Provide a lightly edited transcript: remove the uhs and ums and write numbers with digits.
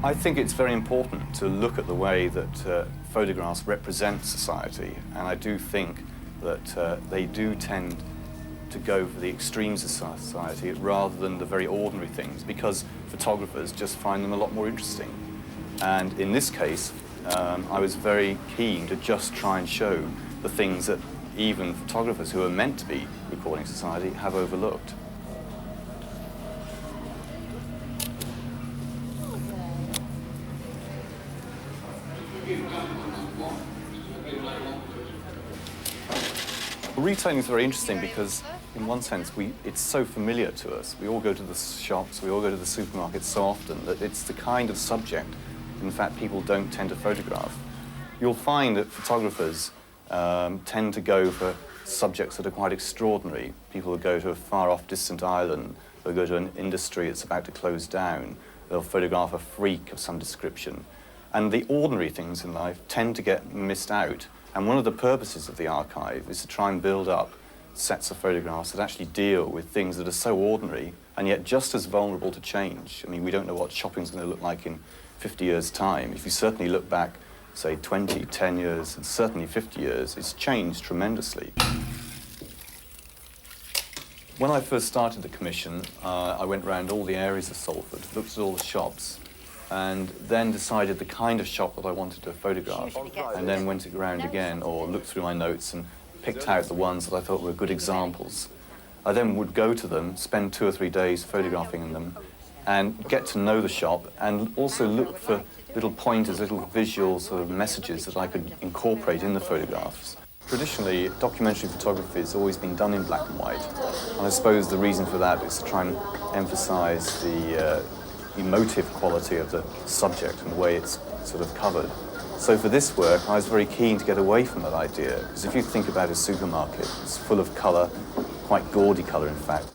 I think it's very important to look at the way that photographs represent society, and I do think that they do tend to go for the extremes of society rather than the very ordinary things, because photographers just find them a lot more interesting. And in this case, I was very keen to just try and show the things that even photographers who are meant to be recording society have overlooked. Retailing is very interesting because, in one sense, it's so familiar to us. We all go to the shops, we all go to the supermarkets so often that it's the kind of subject, in fact, people don't tend to photograph. You'll find that photographers tend to go for subjects that are quite extraordinary. People will go to a far-off distant island, they'll go to an industry that's about to close down, they'll photograph a freak of some description. And the ordinary things in life tend to get missed out. And one of the purposes of the archive is to try and build up sets of photographs that actually deal with things that are so ordinary and yet just as vulnerable to change. I mean, we don't know what shopping's going to look like in 50 years' time. If you certainly look back, say, 20, 10 years, and certainly 50 years, it's changed tremendously. When I first started the commission, I went around all the areas of Salford, looked at all the shops, and then decided the kind of shop that I wanted to photograph, and then went around again or looked through my notes and picked out the ones that I thought were good examples. I then would go to them, spend 2 or 3 days photographing them, and get to know the shop, and also look for little pointers, little visual sort of messages that I could incorporate in the photographs. Traditionally, documentary photography has always been done in black and white, and I suppose the reason for that is to try and emphasize the emotive quality of the subject and the way it's sort of covered. So for this work, I was very keen to get away from that idea, because if you think about a supermarket, it's full of colour, quite gaudy colour in fact.